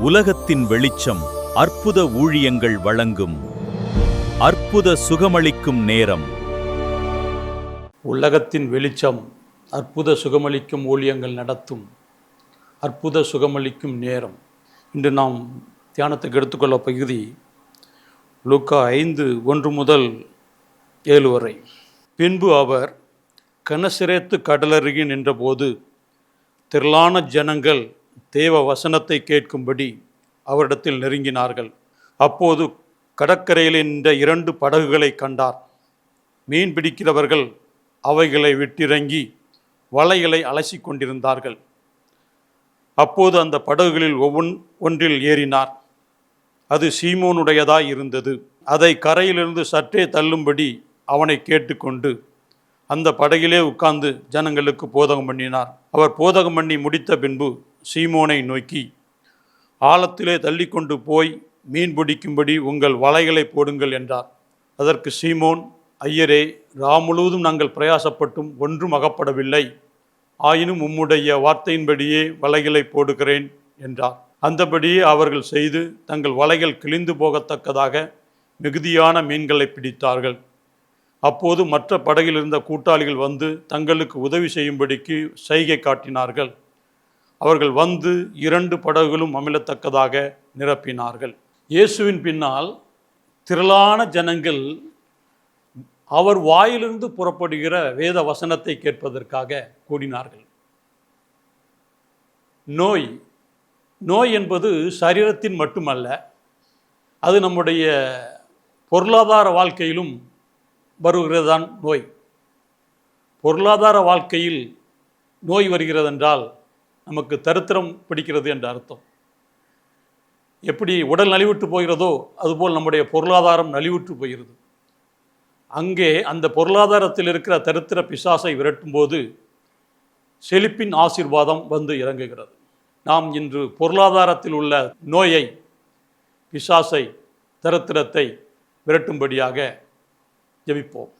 உலகத்தின் வெளிச்சம் அற்புத ஊழியங்கள் வழங்கும் அற்புத சுகமளிக்கும் நேரம். உலகத்தின் வெளிச்சம் அற்புத சுகமளிக்கும் ஊழியங்கள் நடத்தும் அற்புத சுகமளிக்கும் நேரம். இன்று நாம் தியானத்துக்கு எடுத்துக்கொள்ள பகுதி லூக்கா 5:1 முதல் 7 வரை. பின்பு அவர் கனசரேத்து கடலருகே நின்றபோது திரளான ஜனங்கள் தேவ வசனத்தை கேட்கும்படி அவரிடத்தில் நெருங்கினார்கள். அப்போது கடற்கரையில் நின்ற 2 படகுகளை கண்டார். மீன் பிடிக்கிறவர்கள் அவைகளை விட்டிறங்கி வலைகளை அலசி கொண்டிருந்தார்கள். அப்போது அந்த படகுகளில் ஒன்றில் ஏறினார். அது சீமோனுடையதாய் இருந்தது. அதை கரையிலிருந்து சற்றே தள்ளும்படி அவனை கேட்டுக்கொண்டு அந்த படகிலே உட்கார்ந்து ஜனங்களுக்கு போதகம் பண்ணினார். அவர் போதகம் பண்ணி முடித்த பின்பு சீமோனை நோக்கி, ஆழத்திலே தள்ளி கொண்டு போய் மீன் பிடிக்கும்படி உங்கள் வலைகளை போடுங்கள் என்றார். அதற்கு சீமோன், ஐயரே, முழுவதும் நாங்கள் பிரயாசப்பட்டும் ஒன்றும் அகப்படவில்லை. ஆயினும் உம்முடைய வார்த்தையின்படியே வலைகளை போடுகிறேன் என்றார். அந்தபடியே அவர்கள் செய்து தங்கள் வலைகள் கிழிந்து போகத்தக்கதாக மிகுதியான மீன்களை பிடித்தார்கள். அப்போது மற்ற படகில் இருந்த கூட்டாளிகள் வந்து தங்களுக்கு உதவி செய்யும்படிக்கு சைகை காட்டினார்கள். அவர்கள் வந்து 2 படகுகளும் அமிழத்தக்கதாக நிரப்பினார்கள். இயேசுவின் பின்னால் திரளான ஜனங்கள் அவர் வாயிலிருந்து புறப்படுகிற வேத வசனத்தை கேட்பதற்காக கூடினார்கள். நோய் என்பது சரீரத்தின் மட்டுமல்ல, அது நம்முடைய பொருளாதார வாழ்க்கையிலும் வருகிறதான் நோய். பொருளாதார வாழ்க்கையில் நோய் வருகிறதென்றால் நமக்கு தரித்திரம் பிடிக்கிறது என்ற அர்த்தம். எப்படி உடல் நலிவுற்று போகிறதோ அதுபோல் நம்முடைய பொருளாதாரம் நலிவுற்று போகிறது. அங்கே அந்த பொருளாதாரத்தில் இருக்கிற தரித்திர பிசாசை விரட்டும்போது செழிப்பின் ஆசீர்வாதம் வந்து இறங்குகிறது. நாம் இன்று பொருளாதாரத்தில் உள்ள நோயை, பிசாசை, தரித்திரத்தை விரட்டும்படியாக ஜெபிப்போம்.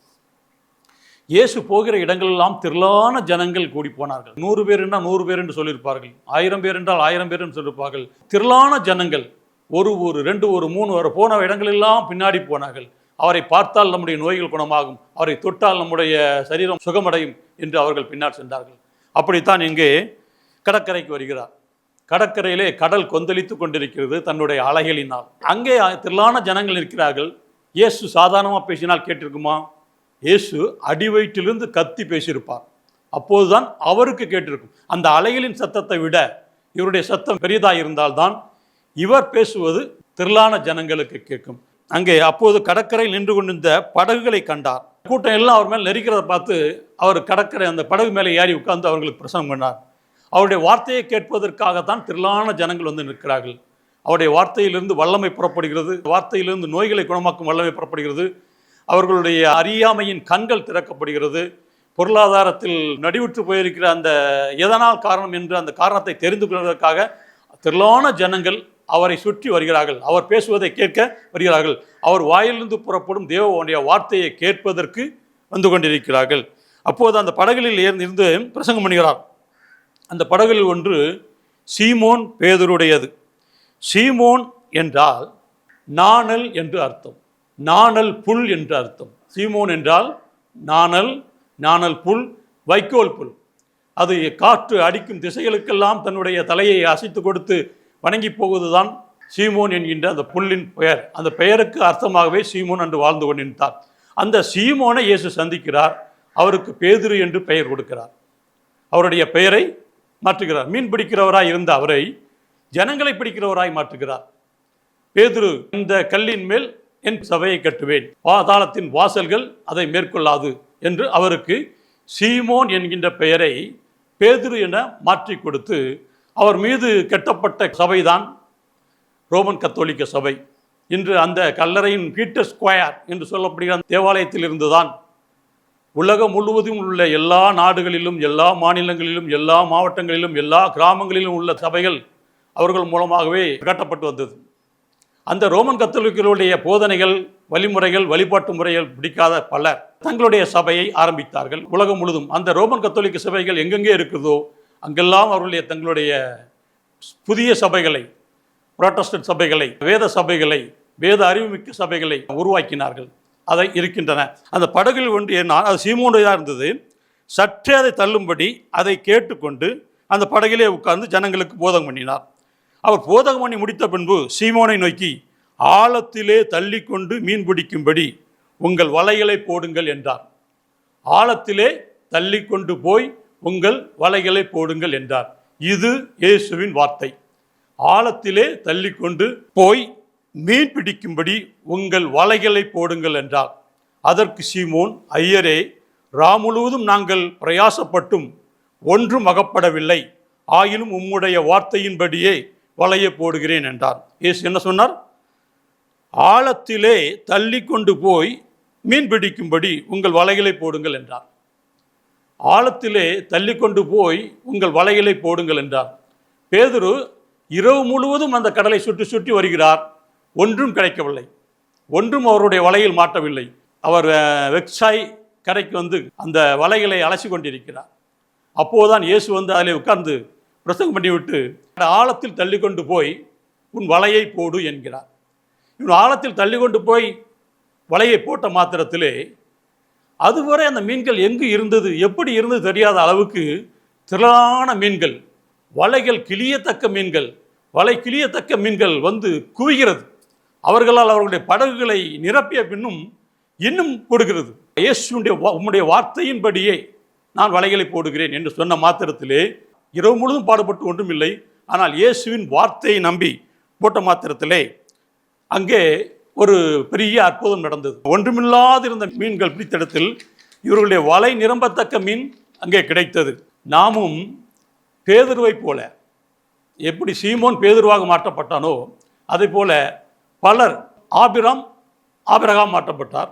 இயேசு போகிற இடங்களெல்லாம் திரளான ஜனங்கள் கூடி போனார்கள். 100 பேர் என்றால் 100 பேர் என்று சொல்லியிருப்பார்கள். 1000 பேர் என்றால் 1000 பேர் என்று சொல்லியிருப்பார்கள். திரளான ஜனங்கள் ஒரு 2 3 வரை போன இடங்களெல்லாம் பின்னாடி போனார்கள். அவரை பார்த்தால் நம்முடைய நோய்கள் குணமாகும், அவரை தொட்டால் நம்முடைய சரீரம் சுகமடையும் என்று அவர்கள் பின்னால் சென்றார்கள். அப்படித்தான் இங்கே கடற்கரைக்கு வருகிறார். கடற்கரையிலே கடல் கொந்தளித்து கொண்டிருக்கிறது தன்னுடைய அலைகளினால். அங்கே திரளான ஜனங்கள் இருக்கிறார்கள். இயேசு சாதாரணமாக பேசினால் கேட்டிருக்குமா? இயேசு அடிவயிற்றிலிருந்து கத்தி பேசியிருப்பார். அப்போதுதான் அவருக்கு கேட்டிருக்கும். அந்த அலைகளின் சத்தத்தை விட இவருடைய சத்தம் பெரியதாக இருந்தால்தான் இவர் பேசுவது திரளான ஜனங்களுக்கு கேட்கும். அங்கே அப்போது கடற்கரையில் நின்று கொண்டிருந்த படகுகளை கண்டார். கூட்டம் எல்லாம் அவர் மேல் நெருக்கிறத பார்த்து அவர் கடற்கரை அந்த படகு மேலே ஏறி உட்கார்ந்து அவர்களுக்கு பிரசங்கம் பண்ணார். அவருடைய வார்த்தையை கேட்பதற்காகத்தான் திரளான ஜனங்கள் வந்து நிற்கிறார்கள். அவருடைய வார்த்தையிலிருந்து வல்லமை புறப்படுகிறது. வார்த்தையிலிருந்து நோய்களை குணமாக்கும் வல்லமை புறப்படுகிறது. அவர்களுடைய அறியாமையின் கண்கள் திறக்கப்படுகிறது. பொருளாதாரத்தில் நடிவுற்று போயிருக்கிற அந்த எதனால் காரணம் என்று அந்த காரணத்தை தெரிந்து கொள்வதற்காக திரளான ஜனங்கள் அவரை சுற்றி வருகிறார்கள். அவர் பேசுவதை கேட்க வருகிறார்கள். அவர் வாயிலிருந்து புறப்படும் தேவனுடைய வார்த்தையை கேட்பதற்கு வந்து கொண்டிருக்கிறார்கள். அப்போது அந்த படகுகளில் இருந்து பிரசங்கம் பண்ணுகிறார். அந்த படகுகளில் ஒன்று சீமோன் பேதுருடையது. சீமோன் என்றால் நாணல் என்று அர்த்தம். நாணல் புல் என்று அர்த்தம். சீமோன் என்றால் நாணல் புல், வைக்கோல் புல். அது காற்று அடிக்கும் திசைகளுக்கெல்லாம் தன்னுடைய தலையை அசைத்து கொடுத்து வணங்கி போவதுதான் சீமோன் என்கின்ற அந்த புல்லின் பெயர். அந்த பெயருக்கு அர்த்தமாகவே சீமோன் என்று வாழ்ந்து கொண்டிருந்தார். அந்த சீமோனை இயேசு சந்திக்கிறார். அவருக்கு பேதுரு என்று பெயர் கொடுக்கிறார். அவருடைய பெயரை மாற்றுகிறார். மீன் பிடிக்கிறவராய் இருந்த அவரை ஜனங்களை பிடிக்கிறவராய் மாற்றுகிறார். பேதுரு, இந்த கல்லின் மேல் என் சபையை கட்டுவேன், பாதாளத்தின் வாசல்கள் அதை மேற்கொள்ளாது என்று அவருக்கு சீமோன் என்கின்ற பெயரை பேதுரு என மாற்றி கொடுத்து அவர் மீது கட்டப்பட்ட சபைதான் ரோமன் கத்தோலிக்க சபை. இன்று அந்த கல்லறையின் பீட்டர் ஸ்கொயர் என்று சொல்லப்படுகிற தேவாலயத்தில் இருந்துதான் உலகம் முழுவதும் உள்ள எல்லா நாடுகளிலும், எல்லா மாநிலங்களிலும், எல்லா மாவட்டங்களிலும், எல்லா கிராமங்களிலும் உள்ள சபைகள் அவர்கள் மூலமாகவே கட்டப்பட்டு வந்தது. அந்த ரோமன் கத்தோலிக்கர்களுடைய போதனைகள், வழிமுறைகள், வழிபாட்டு முறைகள் பிடிக்காத பலர் தங்களுடைய சபையை ஆரம்பித்தார்கள். உலகம் முழுதும் அந்த ரோமன் கத்தோலிக்க சபைகள் எங்கெங்கே இருக்குதோ அங்கெல்லாம் அவர்களுடைய தங்களுடைய புதிய சபைகளை புராட்டஸ்டன்ட் சபைகளை, வேத சபைகளை, வேத அறிவுமிக்க சபைகளை உருவாக்கினார்கள். அதை இருக்கின்றன. அந்த படகில் ஒன்று அது சீமோனுடையதாக இருந்தது. சற்றே அதை தள்ளும்படி அதை கேட்டுக்கொண்டு அந்த படகிலே உட்கார்ந்து ஜனங்களுக்கு போதகம் பண்ணினார். அவர் போதகம் பண்ணி முடித்த பின்பு சீமோனை நோக்கி, ஆழத்திலே தள்ளிக்கொண்டு மீன் பிடிக்கும்படி உங்கள் வலைகளை போடுங்கள் என்றார். ஆழத்திலே தள்ளிக்கொண்டு போய் உங்கள் வலைகளை போடுங்கள் என்றார். இது இயேசுவின் வார்த்தை. ஆழத்திலே தள்ளிக்கொண்டு போய் மீன் பிடிக்கும்படி உங்கள் வலைகளை போடுங்கள் என்றார். அதற்கு சீமோன், ஐயரே, முழுவதும் நாங்கள் பிரயாசப்பட்டும் ஒன்றும் அகப்படவில்லை, ஆயினும் உம்முடைய வார்த்தையின்படியே வலையை போடுகிறேன் என்றார். இயேசு என்ன சொன்னார்? ஆழத்திலே தள்ளிக்கொண்டு போய் மீன் பிடிக்கும்படி உங்கள் வலைகளை போடுங்கள் என்றார். ஆழத்திலே தள்ளிக்கொண்டு போய் உங்கள் வலைகளை போடுங்கள் என்றார். பேதுரு இரவு முழுவதும் அந்த கடலை சுற்றி சுற்றி வருகிறார். ஒன்றும் கிடைக்கவில்லை. ஒன்றும் அவருடைய வலையில் மாட்டவில்லை. அவர் வெக்சாய் கரைக்கு வந்து அந்த வலைகளை அலசி கொண்டிருக்கிறார். அப்போதுதான் இயேசு வந்து அதில் உட்கார்ந்து பிரசங்கம் பண்ணிவிட்டு, ஆழத்தில் தள்ளிக்கொண்டு போய் உன் வலையை போடு என்கிறார். இவன் ஆழத்தில் தள்ளிக்கொண்டு போய் வலையை போட்ட மாத்திரத்திலே அதுவரை அந்த மீன்கள் எங்கு இருந்தது, எப்படி இருந்தது தெரியாத அளவுக்கு திரளான மீன்கள், வலைகள் கிளியத்தக்க மீன்கள், வலை கிளியத்தக்க மீன்கள் வந்து குவிகிறது. அவர்களால் அவர்களுடைய படகுகளை நிரப்பிய பின்னும் இன்னும் கொடுக்கிறது. இயேசுடைய உம்முடைய வார்த்தையின்படியே நான் வலைகளை போடுகிறேன் என்று சொன்ன மாத்திரத்திலே இரவு முழுதும் பாடுபட்டு ஒன்றும் இல்லை. ஆனால் இயேசுவின் வார்த்தையை நம்பி போட்ட மாத்திரத்திலே அங்கே ஒரு பெரிய அற்புதம் நடந்தது. ஒன்றுமில்லாதிருந்த மீன்கள் பிடித்த இடத்தில் இவர்களுடைய வலை நிரம்பத்தக்க மீன் அங்கே கிடைத்தது. நாமும் பேதுருவை போல, எப்படி சீமோன் பேதுருவாக மாற்றப்பட்டானோ அதே போல பலர், ஆபிரகாம் மாற்றப்பட்டார்,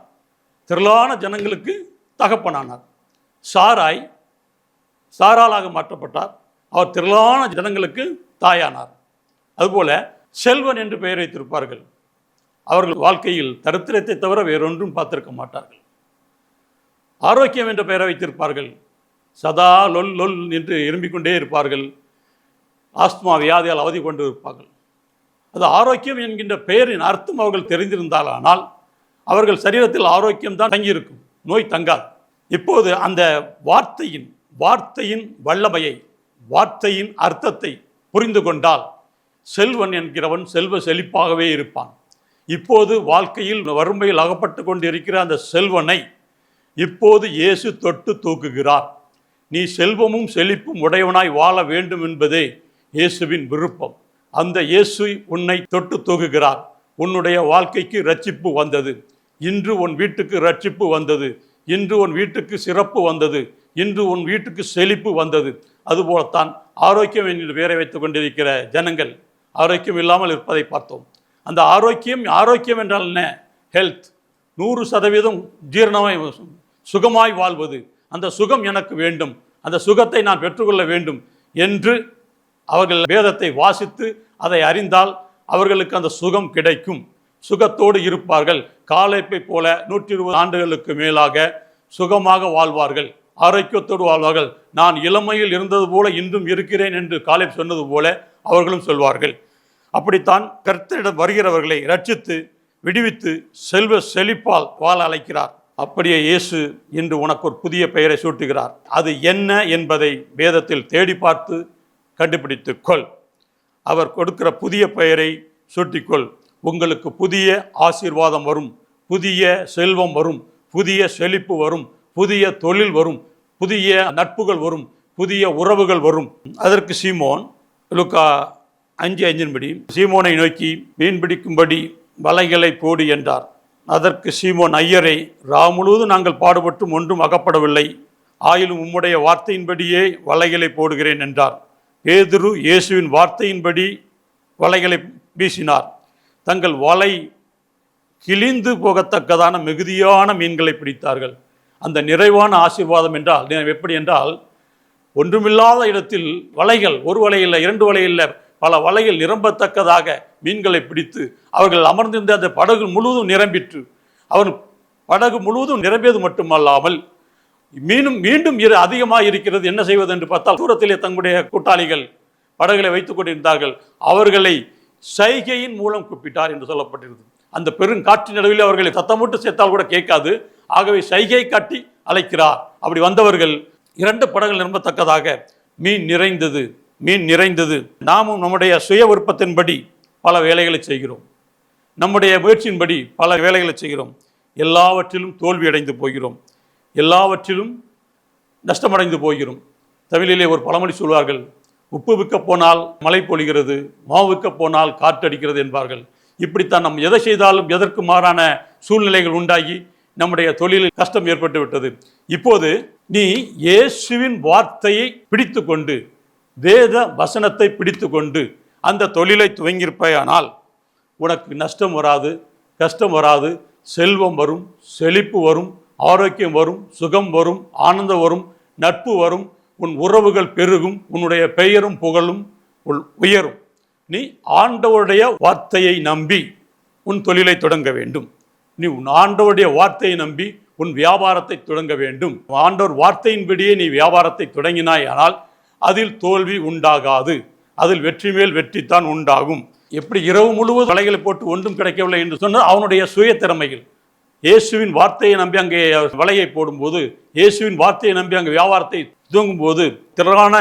திரளான ஜனங்களுக்கு தகப்பனானார். சாராளாக மாற்றப்பட்டார், அவர் திரளான ஜனங்களுக்கு தாயானார். அதுபோல செல்வன் என்று பெயர் வைத்திருப்பார்கள். அவர்கள் வாழ்க்கையில் தரித்திரத்தை தவிர வேறொன்றும் பார்த்திருக்க மாட்டார்கள். ஆரோக்கியம் என்ற பெயரை வைத்திருப்பார்கள். சதா லொல் லொல் என்று இரும்பிக்கொண்டே இருப்பார்கள். ஆஸ்துமா வியாதியால் அவதி கொண்டு இருப்பார்கள். அது ஆரோக்கியம் என்கின்ற பெயரின் அர்த்தம் அவர்கள் தெரிந்திருந்தாலானால் அவர்கள் சரீரத்தில் ஆரோக்கியம்தான் தங்கியிருக்கும், நோய் தங்காது. இப்போது அந்த வார்த்தையின் வல்லமையை, வார்த்தையின் அர்த்தத்தை புரிந்து கொண்டால் செல்வன் என்கிறவன் செல்வ செழிப்பாகவே இருப்பான். இப்போது வாழ்க்கையில் வறுமையில் அகப்பட்டு கொண்டு இருக்கிற அந்த செல்வனை இப்போது இயேசு தொட்டு தூக்குகிறார். நீ செல்வமும் செழிப்பும் உடையவனாய் வாழ வேண்டும் என்பதே இயேசுவின் விருப்பம். அந்த இயேசு உன்னை தொட்டு தூக்குகிறார். உன்னுடைய வாழ்க்கைக்கு இரட்சிப்பு வந்தது. இன்று உன் வீட்டுக்கு இரட்சிப்பு வந்தது. இன்று உன் வீட்டுக்கு சிறப்பு வந்தது. இன்று உன் வீட்டுக்கு செழிப்பு வந்தது. அதுபோலத்தான் ஆரோக்கியம் என்று பெயரை வைத்துக் கொண்டிருக்கிற ஜனங்கள் ஆரோக்கியம் இல்லாமல் இருப்பதை பார்த்தோம். அந்த ஆரோக்கியம் என்றால் என்ன? ஹெல்த், 100% ஜீரணமாய் சுகமாய் வாழ்வது. அந்த சுகம் எனக்கு வேண்டும், அந்த சுகத்தை நான் பெற்றுக்கொள்ள வேண்டும் என்று அவர்கள் வேதத்தை வாசித்து அதை அறிந்தால் அவர்களுக்கு அந்த சுகம் கிடைக்கும். சுகத்தோடு இருப்பார்கள். காலேப்பை போல 120 ஆண்டுகளுக்கு மேலாக சுகமாக வாழ்வார்கள், ஆரோக்கியத்தோடு வாழ்வார்கள். நான் இளமையில் இருந்தது போல இன்றும் இருக்கிறேன் என்று காலேப் சொன்னது போல அவர்களும் சொல்வார்கள். அப்படித்தான் கர்த்தரிடம் வருகிறவர்களை ரட்சித்து விடுவித்து செல்வ செழிப்பால் வாழ அழைக்கிறார். அப்படியே இயேசு இன்று உனக்கு ஒரு புதிய பெயரை சூட்டுகிறார். அது என்ன என்பதை வேதத்தில் தேடி பார்த்து கண்டுபிடித்து கொள். அவர் கொடுக்கிற புதிய பெயரை சூட்டிக்கொள். உங்களுக்கு புதிய ஆசீர்வாதம் வரும், புதிய செல்வம் வரும், புதிய செழிப்பு வரும், புதிய தொழில் வரும், புதிய நட்புகள் வரும், புதிய உறவுகள் வரும். அதற்கு சீமோன் லூக்கா 5:5 சீமோனை நோக்கி மீன் பிடிக்கும்படி வலைகளை போடு என்றார். அதற்கு சீமோன், ஐயரை, முழுவதும் நாங்கள் பாடுபட்டும் ஒன்றும் அகப்படவில்லை, ஆயிலும் உம்முடைய வார்த்தையின்படியே வலைகளை போடுகிறேன் என்றார். பேதுரு இயேசுவின் வார்த்தையின்படி வலைகளை வீசினார். தங்கள் வலை கிழிந்து போகத்தக்கதான மிகுதியான மீன்களை பிடித்தார்கள். அந்த நிறைவான ஆசீர்வாதம் என்றால் எப்படி என்றால், ஒன்றுமில்லாத இடத்தில் வலைகள், ஒரு வலை இல்லை, 2 வலை இல்லை, பல வலைகள் நிரம்பத்தக்கதாக மீன்களை பிடித்து அவர்கள் அமர்ந்திருந்த அந்த படகு முழுவதும் நிரம்பிற்று. அவன் படகு முழுவதும் நிரம்பியது மட்டுமல்லாமல் மீண்டும் அதிகமாக இருக்கிறது. என்ன செய்வது என்று பார்த்தால், தூரத்திலே தங்களுடைய கூட்டாளிகள் படகுகளை வைத்துக் கொண்டிருந்தார்கள். அவர்களை சைகையின் மூலம் கூப்பிட்டார் என்று சொல்லப்பட்டிருக்கிறது. அந்த பெருங்காற்றின் நடுவில் அவர்களை சத்தமிட்டு சேர்த்தால் கூட கேட்காது. ஆகவே சைகை காட்டி அழைக்கிறார். அப்படி வந்தவர்கள் 2 படகுகள் நிரம்பத்தக்கதாக மீன் நிறைந்தது. மீன் நிறைந்தது. நாமும் நம்முடைய சுய விருப்பத்தின்படி பல வேலைகளை செய்கிறோம். நம்முடைய முயற்சியின்படி பல வேலைகளை செய்கிறோம். எல்லாவற்றிலும் தோல்வி அடைந்து போகிறோம். எல்லாவற்றிலும் நஷ்டமடைந்து போகிறோம். தமிழிலே ஒரு பழமொழி சொல்வார்கள், உப்பு விற்க போனால் மழை பொழிகிறது, மாவு விற்க போனால் காற்றடிக்கிறது என்பார்கள். இப்படித்தான் நம்ம எதை செய்தாலும் எதற்கு மாறான சூழ்நிலைகள் உண்டாகி நம்முடைய தொழிலில் கஷ்டம் ஏற்பட்டு விட்டது. இப்போது நீ இயேசுவின் வார்த்தையை பிடித்து கொண்டு, வேத வசனத்தை பிடித்து கொண்டு அந்த தொழிலை துவங்கியிருப்பாயானால் உனக்கு நஷ்டம் வராது, கஷ்டம் வராது, செல்வம் வரும், செழிப்பு வரும், ஆரோக்கியம் வரும், சுகம் வரும், ஆனந்தம் வரும், நட்பு வரும், உன் உறவுகள் பெருகும், உன்னுடைய பெயரும் புகழும் உயரும். நீ ஆண்டவருடைய வார்த்தையை நம்பி உன் தொழிலை தொடங்க வேண்டும். நீ உன் ஆண்டவருடைய வார்த்தையை நம்பி உன் வியாபாரத்தை தொடங்க வேண்டும். ஆண்டவர் வார்த்தையின்படியே நீ வியாபாரத்தை தொடங்கினாயானால் அதில் தோல்வி உண்டாகாது, அதில் வெற்றி மேல் வெற்றித்தான் உண்டாகும். எப்படி இரவு முழுவதும் வலைகளை போட்டு ஒன்றும் கிடைக்கவில்லை என்று சொன்னால் அவனுடைய சுய திறமைகள். இயேசுவின் வார்த்தையை நம்பி அங்கே வலையை போடும்போது, இயேசுவின் வார்த்தையை நம்பி அங்கே வியாபாரத்தை துவங்கும்போது திரளான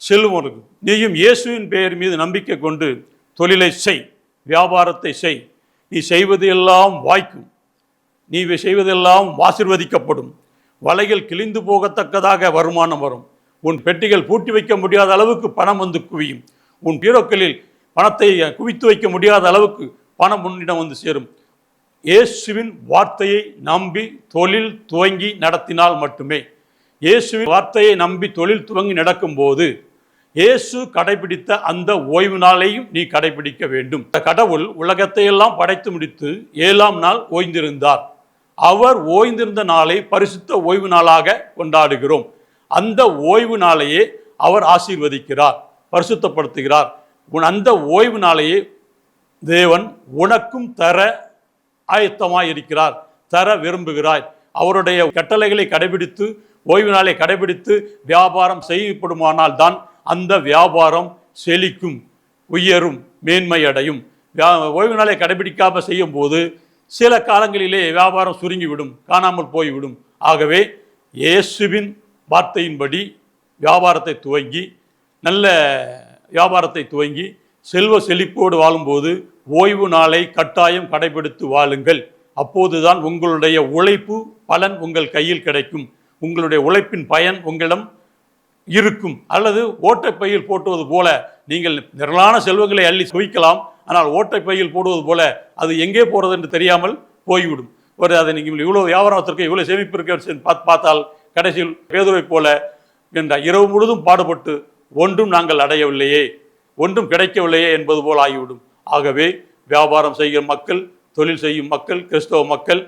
செல்வம் இருக்கும். நீயும் இயேசுவின் பெயர் மீது நம்பிக்கை கொண்டு தொழிலை செய், வியாபாரத்தை செய். நீ செய்வது எல்லாம் வாய்க்கும், நீ செய்வதெல்லாம் ஆசீர்வதிக்கப்படும். வலைகள் கிழிந்து போகத்தக்கதாக வருமானம் வரும். உன் பெட்டிகள் பூட்டி வைக்க முடியாத அளவுக்கு பணம் வந்து குவியும். உன் பீரோக்களில் பணத்தை குவித்து வைக்க முடியாத அளவுக்கு பணம் உன்னிடம் வந்து சேரும். இயேசுவின் வார்த்தையை நம்பி தொழில் துவங்கி நடத்தினால் மட்டுமே. இயேசுவின் வார்த்தையை நம்பி தொழில் துவங்கி நடக்கும்போது இயேசு கடைபிடித்த அந்த ஓய்வு நாளையும் நீ கடைபிடிக்க வேண்டும். கடவுள் உலகத்தை எல்லாம் படைத்து முடித்து 7ஆம் நாள் ஓய்ந்திருந்தார். அவர் ஓய்ந்திருந்த நாளை பரிசுத்த ஓய்வு நாளாக கொண்டாடுகிறோம். அந்த ஓய்வு நாளையே அவர் ஆசீர்வதிக்கிறார், பரிசுத்தப்படுத்துகிறார். அந்த ஓய்வு நாளையே தேவன் உனக்கும் தர ஆயத்தமாய் இருக்கிறார், தர விரும்புகிறார். அவருடைய கட்டளைகளை கடைபிடித்து ஓய்வு நாளை கடைபிடித்து வியாபாரம் செய்யப்படுமானால் தான் அந்த வியாபாரம் செழிக்கும், உயரும், மேன்மை அடையும். ஓய்வு நாளை கடைபிடிக்காமல் செய்யும் போது சில காலங்களிலே வியாபாரம் சுருங்கிவிடும், காணாமல் போய்விடும். ஆகவே இயேசுவின் வார்த்தையின்படி வியாபாரத்தை துவங்கி, நல்ல வியாபாரத்தை துவங்கி செல்வ செழிப்போடு வாழும்போது ஓய்வு நாளை கட்டாயம் கடைபிடித்து வாழுங்கள். அப்போதுதான் உங்களுடைய உழைப்பு பலன் உங்கள் கையில் கிடைக்கும். உங்களுடைய உழைப்பின் பயன் உங்களிடம் இருக்கும். அல்லது ஓட்டைப்பையில் போட்டுவது போல நீங்கள் நிரலான செல்வங்களை அள்ளி குவிக்கலாம், ஆனால் ஓட்டைப்பையில் போடுவது போல அது எங்கே போகிறது என்று தெரியாமல் போய்விடும். அதை நீங்கள் இவ்வளோ வியாபாரத்திற்கு இவ்வளோ சேமிப்பு இருக்க பார்த்தால் கடைசியில் பேதுருவை போல என்ற இரவு முழுதும் பாடுபட்டு ஒன்றும் நாங்கள் அடையவில்லையே, ஒன்றும் கிடைக்கவில்லையே என்பது போல் ஆகிவிடும். ஆகவே வியாபாரம் செய்யும் மக்கள், தொழில் செய்யும் மக்கள், கிறிஸ்தவ மக்கள்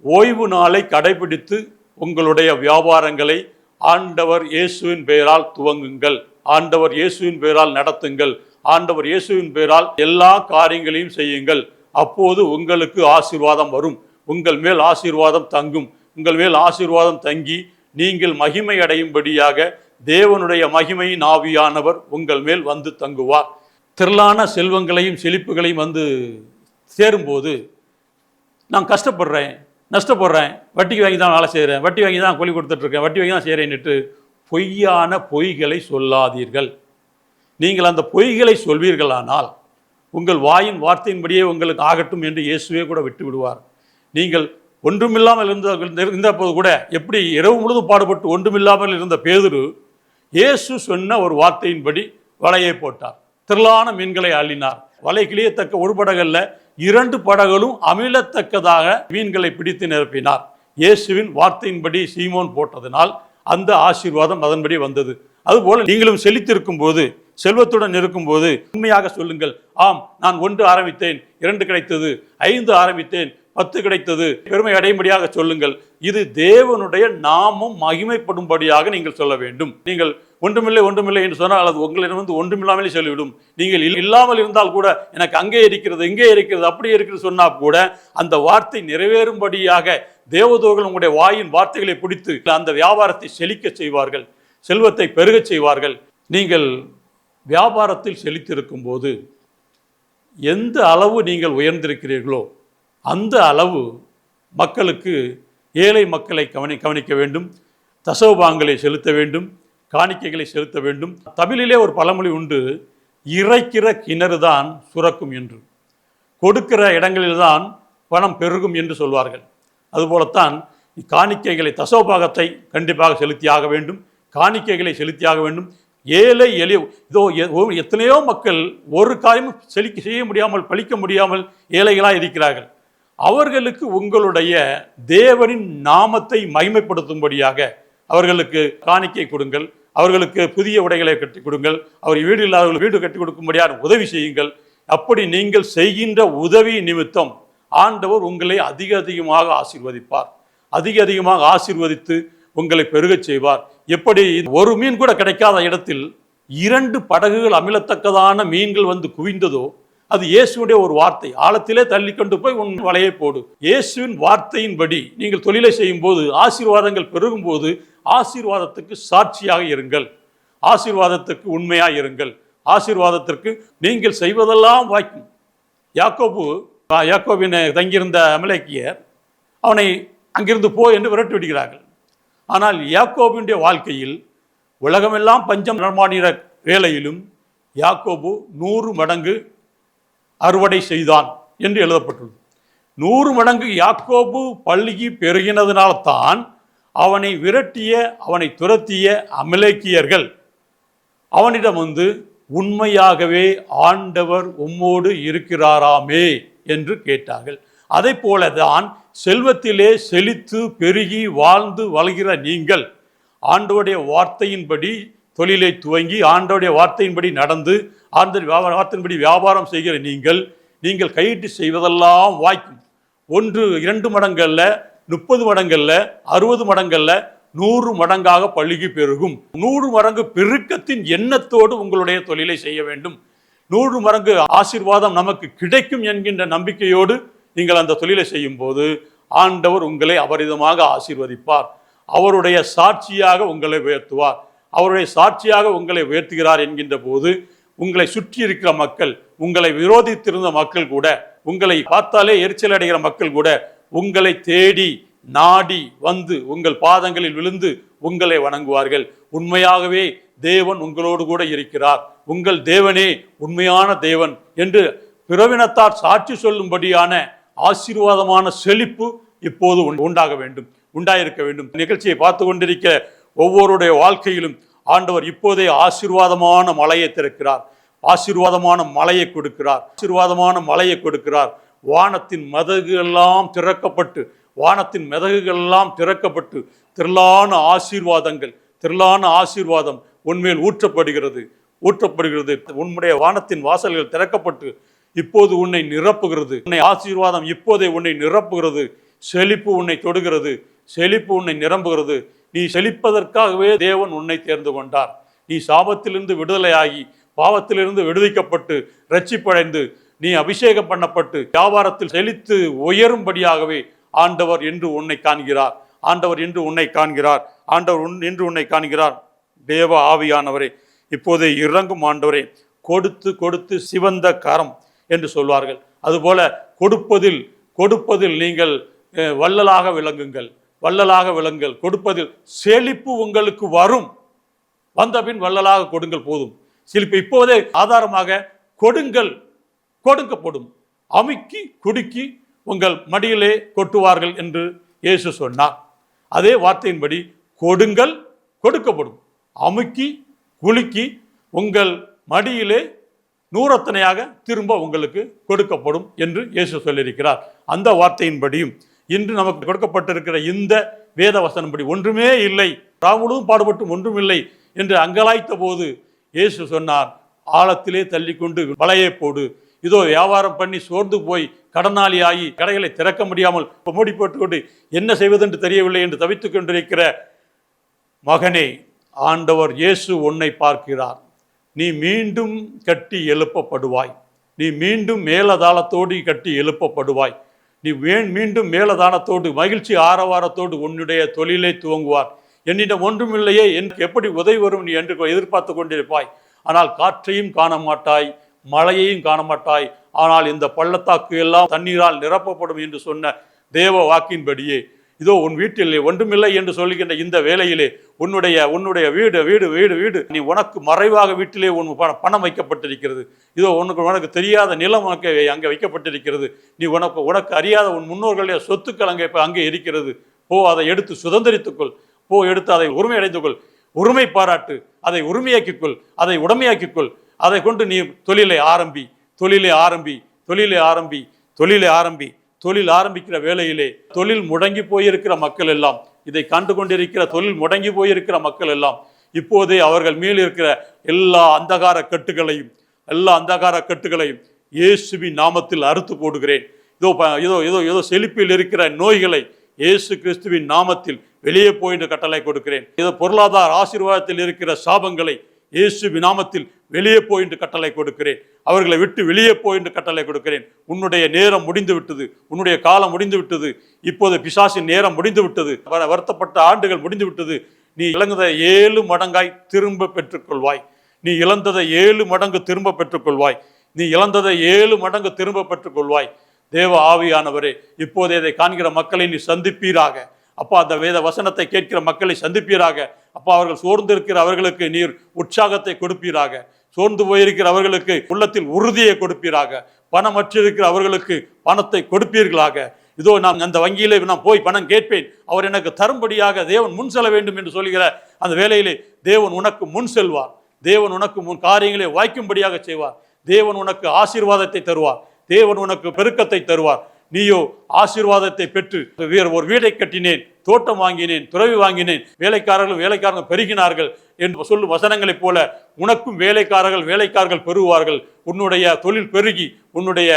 ஓய்வு நாளை கடைபிடித்து உங்களுடைய வியாபாரங்களை ஆண்டவர் இயேசுவின் பெயரால் துவங்குங்கள், ஆண்டவர் இயேசுவின் பெயரால் நடத்துங்கள், ஆண்டவர் இயேசுவின் பெயரால் எல்லா காரியங்களையும் செய்யுங்கள். அப்போது உங்களுக்கு ஆசீர்வாதம் வரும், உங்கள் மேல் ஆசீர்வாதம் தங்கும். உங்கள் மேல் ஆசீர்வாதம் தங்கி நீங்கள் மகிமை அடையும்படியாக தேவனுடைய மகிமையின் ஆவியானவர் உங்கள் மேல் வந்து தங்குவார். திரளான செல்வங்களையும் செழிப்புகளையும் வந்து சேரும்போது நான் கஷ்டப்படுறேன், நஷ்டப்படுறேன், வட்டிக்கு வாங்கி தான் வேலை செய்கிறேன், வட்டி வாங்கி தான் கூலி கொடுத்துட்ருக்கேன், வட்டி வாங்கி தான் செய்கிறேன்னுட்டு பொய்யான பொய்களை சொல்லாதீர்கள். நீங்கள் அந்த பொய்களை சொல்வீர்களானால் உங்கள் வாயின் வார்த்தையின்படியே உங்களுக்கு ஆகட்டும் என்று இயேசுவே கூட விட்டு விடுவார். நீங்கள் ஒன்றுமில்லாமல் இருந்தபோது கூட எப்படி இரவு முழுதும் பாடுபட்டு ஒன்றுமில்லாமல் இருந்த பேதுரு இயேசு சொன்ன ஒரு வார்த்தையின்படி வலையை போட்டார், திரளான மீன்களை அள்ளினார். வலை கிளியத்தக்க ஒரு படகல்ல 2 படகுகளும் அமிழத்தக்கதாக மீன்களை பிடித்து நிரப்பினார். இயேசுவின் வார்த்தையின்படி சீமோன் போட்டதனால் அந்த ஆசீர்வாதம் அதன்படி வந்தது. அதுபோல நீங்களும் செழித்திருக்கும் போது, செல்வத்துடன் இருக்கும்போது உண்மையாக சொல்லுங்கள், ஆம் நான் 1 ஆரம்பித்தேன், 2 கிடைத்தது, 5 ஆரம்பித்தேன், 10 கிடைத்தது, பெருமை அடையும்படியாக சொல்லுங்கள். இது தேவனுடைய நாமம் மகிமைப்படும்படியாக நீங்கள் சொல்ல வேண்டும். நீங்கள் ஒன்றுமில்லை ஒன்றுமில்லை என்று சொன்னால் அல்லது உங்களிடம் ஒன்றுமில்லாமலே சொல்லிவிடும். நீங்கள் இல்லாமல் இருந்தால் கூட எனக்கு அங்கே இருக்கிறது, இங்கே இருக்கிறது, அப்படி இருக்கிறது சொன்னால் கூட அந்த வார்த்தை நிறைவேறும்படியாக தேவதூதர்கள் உங்களுடைய வாயின் வார்த்தைகளை பிடித்து அந்த வியாபாரத்தை செழிக்க செய்வார்கள், செல்வத்தை பெருகச் செய்வார்கள். நீங்கள் வியாபாரத்தில் செழித்திருக்கும் போது எந்த அளவு நீங்கள் உயர்ந்திருக்கிறீர்களோ அந்த அளவு மக்களுக்கு, ஏழை மக்களை கவனிக்க வேண்டும், தசோபாங்களை செலுத்த வேண்டும், காணிக்கைகளை செலுத்த வேண்டும். தமிழிலே ஒரு பழமொழி உண்டு, இறைக்கிற கிணறு தான் சுரக்கும் என்று, கொடுக்கிற இடங்களில்தான் பணம் பெருகும் என்று சொல்வார்கள். அதுபோலத்தான் காணிக்கைகளை, தசோபாகத்தை கண்டிப்பாக செலுத்தியாக வேண்டும், காணிக்கைகளை செலுத்தியாக வேண்டும். ஏழை எளிய எத்தனையோ மக்கள் ஒரு காரியமும் செய்ய முடியாமல், பழிக்க முடியாமல் ஏழைகளாக இருக்கிறார்கள். அவர்களுக்கு உங்களுடைய தேவனின் நாமத்தை மகிமைப்படுத்தும்படியாக அவர்களுக்கு காணிக்கை கொடுங்கள், அவர்களுக்கு புதிய உடைகளை கட்டி கொடுங்கள், அவர் வீடு இல்லாதவர்கள் வீடு கட்டி கொடுக்கும்படியாக உதவி செய்யுங்கள். அப்படி நீங்கள் செய்கின்ற உதவி நிமித்தம் ஆண்டவர் உங்களை அதிகமாக ஆசீர்வதிப்பார். அதிகமாக ஆசீர்வதித்து உங்களை பெருகச் செய்வார். எப்படி ஒரு மீன் கூட கிடைக்காத இடத்தில் 2 படகுகள் அமிழத்தக்கதான மீன்கள் வந்து குவிந்ததோ, அது இயேசுடைய ஒரு வார்த்தை. ஆழத்திலே தள்ளி கொண்டு போய் உன் வலையை போடு. இயேசுவின் வார்த்தையின்படி நீங்கள் தொழிலை செய்யும் போது, ஆசீர்வாதங்கள் பெருகும் போது, ஆசீர்வாதத்துக்கு சாட்சியாக இருங்கள், ஆசீர்வாதத்துக்கு உண்மையாக இருங்கள், ஆசீர்வாதத்திற்கு நீங்கள் செய்வதெல்லாம் வாய்க்கும். யாக்கோபின் தங்கியிருந்த அமலேக்கியர் அவனை அங்கிருந்து போ என்று விரட்டி விடுகிறார்கள். ஆனால் யாக்கோபினுடைய வாழ்க்கையில் உலகமெல்லாம் பஞ்சம் நடமாடின வேளையிலும் யாக்கோபு 100 மடங்கு அறுவடை செய்தான் என்று எழுதப்பட்டுள்ளது. 100 மடங்கு யாக்கோபு பல்கி பெருகினதினால்தான் அவனை விரட்டிய, அவனை துரத்திய அமலேக்கியர்கள் அவனிடம் வந்து உண்மையாகவே ஆண்டவர் உம்மோடு இருக்கிறாராமே என்று கேட்டார்கள். அதை போலதான் செல்வத்திலே செழித்து பெருகி வாழ்ந்து வளர்கிற நீங்கள், ஆண்டவருடைய வார்த்தையின்படி தொழிலை துவங்கி, ஆண்டவருடைய வார்த்தையின்படி நடந்து, ஆண்டவர் வார்த்தையின்படி வியாபாரம் செய்கிற நீங்கள் கையிட்டு செய்வதெல்லாம் வாய்க்கும். 1 2 மடங்கல்ல, 30 மடங்கல்ல, 60 மடங்கல்ல, 100 மடங்காக பழுகி பெருகும். 100 மடங்கு பெருக்கத்தின் எண்ணத்தோடு உங்களுடைய தொழிலை செய்ய வேண்டும். 100 மடங்கு ஆசீர்வாதம் நமக்கு கிடைக்கும் என்கின்ற நம்பிக்கையோடு நீங்கள் அந்த தொழிலை செய்யும் போது ஆண்டவர் உங்களை அபரிதமாக ஆசீர்வதிப்பார். அவருடைய சாட்சியாக உங்களை உயர்த்துவார். அவருடைய சாட்சியாக உங்களை உயர்த்துகிறார் என்கின்ற போது உங்களை சுற்றி இருக்கிற மக்கள், உங்களை விரோதித்திருந்த மக்கள் கூட, உங்களை பார்த்தாலே எரிச்சல் அடைகிற மக்கள் கூட உங்களை தேடி நாடி வந்து உங்கள் பாதங்களில் விழுந்து உங்களை வணங்குவார்கள். உண்மையாகவே தேவன் உங்களோடு கூட இருக்கிறார், உங்கள் தேவனே உண்மையான தேவன் என்று பிறவினத்தார் சாட்சி சொல்லும்படியான ஆசீர்வாதமான செழிப்பு இப்போது உண்டாக வேண்டும், உண்டாயிருக்க வேண்டும். நிகழ்ச்சியை பார்த்து கொண்டிருக்கிற ஒவ்வொருடைய வாழ்க்கையிலும் ஆண்டவர் இப்போதே ஆசீர்வாதமான மலையை திறக்கிறார், ஆசீர்வாதமான மலையை கொடுக்கிறார், ஆசீர்வாதமான மலையை கொடுக்கிறார். வானத்தின் மதகுகளெல்லாம் திறக்கப்பட்டு, வானத்தின் மெதகுகள் திறக்கப்பட்டு திரளான ஆசீர்வாதங்கள், திரளான ஆசீர்வாதம் உன்மேல் ஊற்றப்படுகிறது. உன்னுடைய வானத்தின் வாசல்கள் திறக்கப்பட்டு இப்போது உன்னை நிரப்புகிறது. உன்னை ஆசீர்வாதம் இப்போதே உன்னை நிரப்புகிறது. செழிப்பு உன்னை தொடுகிறது, செழிப்பு உன்னை நிரம்புகிறது. நீ செழிப்பதற்காகவே தேவன் உன்னை தேர்ந்து கொண்டார். நீ சாபத்திலிருந்து விடுதலையாகி, பாவத்திலிருந்து விடுவிக்கப்பட்டு, ரட்சிப்படைந்து, நீ அபிஷேகம் பண்ணப்பட்டு வியாபாரத்தில் செழித்து உயரும்படியாகவே ஆண்டவர் என்று உன்னை காண்கிறார். ஆண்டவர் என்று உன்னை காண்கிறார். ஆண்டவர் என்று உன்னை காண்கிறார். தேவ ஆவியானவரே, இப்போதே இறங்கும் ஆண்டவரே. கொடுத்து கொடுத்து சிவந்த கரம் என்று சொல்வார்கள். அதுபோல கொடுப்பதில் நீங்கள் வள்ளலாக விளங்குங்கள், வள்ளலாக விளங்குங்கள். கொடுப்பதில் செழிப்பு உங்களுக்கு வரும். வந்த பின் வள்ளலாக கொடுங்கள் போதும். செழிப்பு இப்போதே ஆதாரமாக கொடுங்கள், கொடுக்கப்படும். அமுக்கி குடுக்கி உங்கள் மடியிலே கொட்டுவார்கள் என்று இயேசு சொன்னார். அதே வார்த்தையின்படி கொடுங்கள், கொடுக்கப்படும். அமுக்கி குலுக்கி உங்கள் மடியிலே நூறத்தனையாக திரும்ப உங்களுக்கு கொடுக்கப்படும் என்று இயேசு சொல்லியிருக்கிறார். அந்த வார்த்தையின்படியும் இன்று நமக்கு கொடுக்கப்பட்டிருக்கிற இந்த வேத வசனப்படி ஒன்றுமே இல்லை, ராமுழும் பாடுபட்டும் ஒன்றும் இல்லை என்று அங்கலாய்த்த போது இயேசு சொன்னார், ஆழத்திலே தள்ளி கொண்டு வலையை போடு. இதோ வியாபாரம் பண்ணி சோர்ந்து போய் கடனாளி ஆகி கடைகளை திறக்க முடியாமல் மூடி போட்டுக்கொண்டு என்ன செய்வதென்று தெரியவில்லை என்று தவித்துக் கொண்டிருக்கிற மகனே, ஆண்டவர் இயேசு உன்னை பார்க்கிறார். நீ மீண்டும் கட்டி எழுப்பப்படுவாய். நீ மீண்டும் மேலதாளத்தோடு கட்டி எழுப்பப்படுவாய். நீ மீண்டும் மேலதானத்தோடு மகிழ்ச்சி ஆரவாரத்தோடு உன்னுடைய தொழிலை துவங்குவார். என்னிடம் ஒன்றுமில்லையே என்று எப்படி உதவி வரும் நீ என்று எதிர்பார்த்து கொண்டிருப்பாய். ஆனால் காற்றையும் காண மாட்டாய், மழையையும் காண மாட்டாய், ஆனால் இந்த பள்ளத்தாக்கு எல்லாம் தண்ணீரால் நிரப்பப்படும் என்று சொன்ன தேவ வாக்கின்படியே இதோ உன் வீட்டில் ஒன்றுமில்லை என்று சொல்லுகின்ற இந்த வேளையிலே உன்னுடைய வீடு வீடு வீடு வீடு நீ உனக்கு மறைவாக வீட்டிலே உன் பணம் வைக்கப்பட்டிருக்கிறது. இதோ உனக்கு தெரியாத நிலம் அங்கே வைக்கப்பட்டிருக்கிறது. நீ உனக்கு அறியாத உன் முன்னோர்களுடைய சொத்துக்கள் அங்கே இருக்கிறது. போ, அதை எடுத்து சுதந்திரித்துக்கொள். போ, எடுத்து அதை உரிமை அடைந்துக்கொள். உரிமை பாராட்டு, அதை உரிமையாக்கிக்கொள், அதை உடைமையாக்கிக்கொள். அதை கொண்டு நீ தொழிலை ஆரம்பி, தொழிலை ஆரம்பி, தொழிலை ஆரம்பி, தொழிலை ஆரம்பி. தொழில் ஆரம்பிக்கிற வேளையிலே தொழில் முடங்கி போயிருக்கிற மக்கள் எல்லாம், இதை கண்டு கொண்டிருக்கிற தொழில் முடங்கி போயிருக்கிற மக்கள் எல்லாம் இப்போதே அவர்கள் மேல் இருக்கிற எல்லா அந்தகார கட்டுகளையும் இயேசுவின் நாமத்தில் அறுத்து போடுகிறேன். இதோ செழிப்பில் இருக்கிற நோய்களை இயேசு கிறிஸ்துவின் நாமத்தில் வெளியே போயிட்டு கட்டளை கொடுக்கிறேன். இதோ பொருளாதார ஆசீர்வாதத்தில் இருக்கிற சாபங்களை இயேசுவின் நாமத்தில் வெளியே போயிட்டு கட்டளை கொடுக்கிறேன். அவர்களை விட்டு வெளியே போயிட்டு கட்டளை கொடுக்கிறேன். உன்னுடைய நேரம் முடிந்து விட்டது, உன்னுடைய காலம் முடிந்து விட்டது. இப்போது பிசாசின் நேரம் முடிந்து விட்டது. வருத்தப்பட்ட ஆண்டுகள் முடிந்து விட்டது. நீ இழந்ததை 7 மடங்காய் திரும்ப பெற்றுக்கொள்வாய். நீ இழந்ததை 7 மடங்கு திரும்ப பெற்றுக்கொள்வாய். நீ இழந்ததை 7 மடங்கு திரும்ப பெற்றுக்கொள்வாய். தேவ ஆவியானவரே, இப்போதே இதை காண்கிற மக்களை நீ சந்திப்பீராக. அப்பா, அந்த வேத வசனத்தை கேட்கிற மக்களை சந்திப்பீராக. அப்பா, அவர்கள் சோர்ந்திருக்கிற அவர்களுக்கு நீர் உற்சாகத்தை கொடுப்பீராக. சோர்ந்து போயிருக்கிற அவர்களுக்கு உள்ளத்தில் உறுதியை கொடுப்பீராக. பணமற்றிருக்கிற அவர்களுக்கு பணத்தை கொடுப்பீர்களாக. இதோ நான் அந்த வங்கியிலே நான் போய் பணம் கேட்பேன், அவர் எனக்கு தரும்படியாக தேவன் முன் செல்ல வேண்டும் என்று சொல்கிற அந்த வேளையிலே தேவன் உனக்கு முன் செல்வார். தேவன் உனக்கு முன் காரியங்களை வாய்க்கும்படியாக செய்வார். தேவன் உனக்கு ஆசீர்வாதத்தை தருவார். தேவன் உனக்கு பெருக்கத்தை தருவார். நீயோ ஆசீர்வாதத்தை பெற்று ஒரு வீடை கட்டினேன், தோட்டம் வாங்கினேன், துறவி வாங்கினேன், வேலைக்காரர்கள் பெருகினார்கள் என்று சொல்லும் வசனங்களைப் போல உனக்கும் வேலைக்காரர்கள் பெருகுவார்கள். உன்னுடைய தொழில் பெருகி உன்னுடைய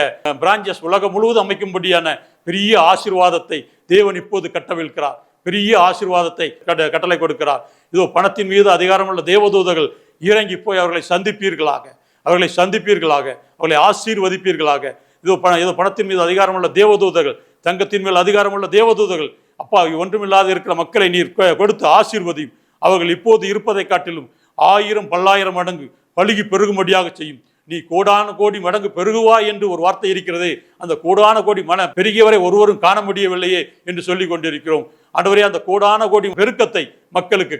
பிரான்ச்சஸ் உலகம் முழுவதும் அமைக்கும்படியான பெரிய ஆசீர்வாதத்தை தேவன் இப்போது கட்டவிழ்க்கிறார். பெரிய ஆசீர்வாதத்தை கட்டளை கொடுக்கிறார். இதோ பணத்தின் மீது அதிகாரமுள்ள தேவதூதர்கள் இறங்கி போய் அவர்களை சந்திப்பீர்களாக, அவர்களை ஆசீர்வதிப்பீர்களாக. இதோ பணத்தின் மீது அதிகாரமுள்ள தேவதூதர்கள், தங்கத்தின் மேல் அதிகாரமுள்ள தேவதூதர்கள், அப்பா, ஒன்றுமில்லாத இருக்கிற மக்களை நீர் கொடுத்து ஆசீர்வதியும். அவர்கள் இப்போது இருப்பதை காட்டிலும் 1000 1000 மடங்கு பலுகி பெருகும்படியாக செய்யும். நீ கோடான கோடி மடங்கு பெருகுவாய் என்று ஒரு வார்த்தை இருக்கிறதே, அந்த கோடான கோடி பெருகியவரை ஒருவரும் காண முடியவில்லையே என்று சொல்லிக் கொண்டிருக்கிறோம். ஆண்டவரே, அந்த கோடான கோடி பெருக்கத்தை மக்களுக்கு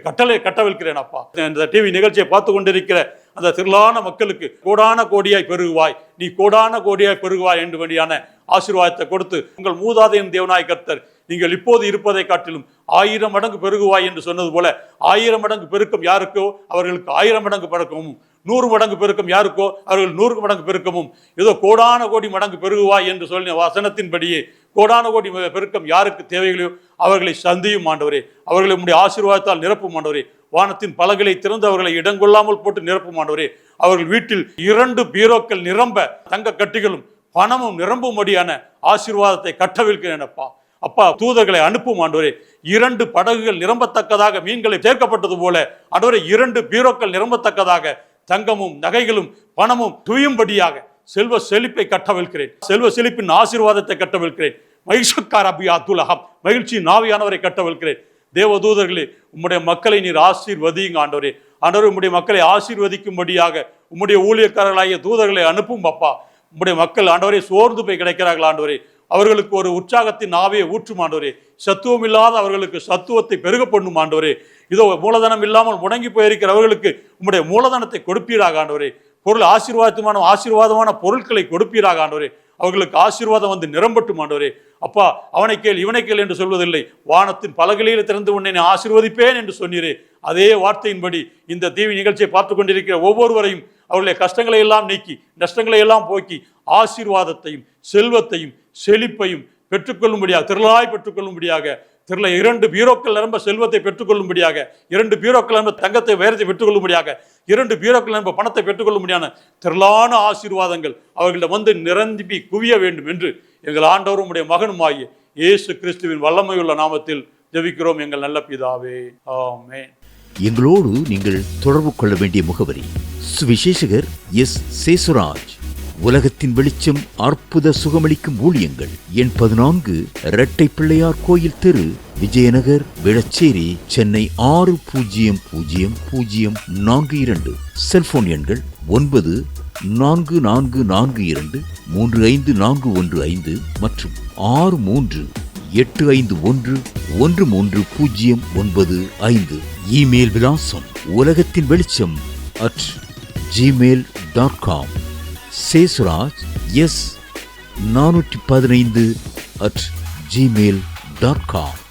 கட்டவிழ்க்கிறேன். அப்பா, இந்த டிவி நிகழ்ச்சியை பார்த்து கொண்டிருக்கிற அந்த திரளான மக்களுக்கு கோடான கோடியாய் பெருகுவாய், நீ கோடான கோடியாய் பெருகுவாய் என்று வேண்டியான ஆசீர்வாதத்தை கொடுத்து உங்கள் மூதாதையின் தேவனாய் கர்த்தர் நீங்கள் இப்போது இருப்பதை காட்டிலும் 1000 மடங்கு பெருகுவாய் என்று சொன்னது போல 1000 மடங்கு பெருக்கம் யாருக்கோ அவர்களுக்கு 1000 மடங்கு பெருக்கமும், 100 மடங்கு பெருக்கம் யாருக்கோ அவர்கள் 100 மடங்கு பெருக்கமும், ஏதோ கோடான கோடி மடங்கு பெருகுவாய் என்று சொல்லிய வசனத்தின்படியே கோடான கோடி பெருக்கம் யாருக்கு தேவைகளையோ அவர்களை சந்தியும் ஆண்டவரே. அவர்களை உம்முடைய ஆசீர்வாதத்தால் நிரப்பும் ஆண்டவரே. வானத்தின் பலகைகளை திறந்து அவர்களை இடங்கொள்ளாமல் போட்டு நிரப்பும் ஆண்டவரே. அவர்கள் வீட்டில் 2 பீரோக்கள் நிரம்ப தங்க கட்டிகளும் பணமும் நிரம்பும்படியான ஆசீர்வாதத்தை கட்டவிழ்க்கிறேன். அப்பா, தூதர்களை அனுப்பும் ஆண்டவரே. 2 படகுகள் நிரம்பத்தக்கதாக மீன்களை சேர்க்கப்பட்டது போல ஆண்டவரே 2 பீரோக்கள் நிரம்பத்தக்கதாக தங்கமும் நகைகளும் பணமும் துயும்படியாக செல்வ செழிப்பை கட்டவிழ்க்கிறேன். செல்வ செழிப்பின் ஆசீர்வாதத்தை கட்டவிழ்க்கிறேன். மகிழ்ச்சியின் ஆவியானவரை கட்டவிழ்க்கிறேன். தேவதூதர்களே, உம்முடைய மக்களை நீர் ஆசீர்வதியுங்க ஆண்டவரே. ஆண்டவரே, உம்முடைய மக்களை ஆசீர்வதிக்கும்படியாக உம்முடைய ஊழியக்காரர்களாகிய தூதர்களை அனுப்பும். அப்பா, உம்முடைய மக்கள் ஆண்டவரே சோர்ந்து போய் கிடைக்கிறார்கள் ஆண்டவரே. அவர்களுக்கு ஒரு உற்சாகத்தின் ஆவியை ஊற்றும் ஆண்டவரே. சத்துவம் இல்லாத அவர்களுக்கு சத்துவத்தை பெருக பண்ணும் ஆண்டவரே. இதோ மூலதனம் இல்லாமல் முடங்கி போயிருக்கிற அவர்களுக்கு உம்முடைய மூலதனத்தை கொடுப்பீராக ஆண்டவரே. ஆசீர்வாதமான பொருட்களை கொடுப்பீராக ஆண்டவரே. அவர்களுக்கு ஆசீர்வாதம் வந்து நிரம்பட்டும் ஆண்டவரே. அப்பா, அவனை கேள் இவனை கேள் என்று சொல்வதில்லை, வானத்தின் பலகையில் திறந்து உன்னை ஆசீர்வதிப்பேன் என்று சொன்னீரே. அதே வார்த்தையின்படி இந்த டிவி நிகழ்ச்சியை பார்த்து கொண்டிருக்கிற ஒவ்வொருவரையும் அவர்களுடைய கஷ்டங்களை எல்லாம் நீக்கி நஷ்டங்களை எல்லாம் போக்கி ஆசீர்வாதத்தையும் செல்வத்தையும் செழிப்பையும் பெற்றுக்கொள்ளும்படியாக, திரளாய் பெற்றுக்கொள்ளும்படியாக, 2 பீரோக்கள் நிரம்ப செல்வத்தை பெற்றுக்கொள்ளும்படியாக, 2 பீரோக்கள் நிரம்ப தங்கத்தை வேரத்தை பெற்றுக்கொள்ளும்படியாக, 2 பீரோக்கள் நிரம்ப பணத்தை பெற்றுக்கொள்ளும்படியான திரளான ஆசீர்வாதங்கள் அவர்களிடம் வந்து நிரம்பி குவிய வேண்டும் என்று எங்கள் ஆண்டவரும் உடைய மகனுமாகிய இயேசு கிறிஸ்துவின் வல்லமையுள்ள நாமத்தில் ஜெபிக்கிறோம் எங்கள் நல்ல பிதாவே, ஆமென். எங்களோடு நீங்கள் தொடர்பு கொள்ள வேண்டிய முகவரி: சுவிசேஷகர் எஸ். சேசுராஜ், உலகத்தின் வெளிச்சம், அற்புத சுகமளிக்கும் ஊழியங்கள், எண் 14, இரட்டை பிள்ளையார் கோயில் தெரு, விஜயநகர், விளச்சேரி, சென்னை 600042. செல்போன் எண்கள் 9 4442 மற்றும் 6385113095. இமெயில் விலாசம் உலகத்தின் வெளிச்சம் @gmail.com. Sesuraj S 415 @gmail.com.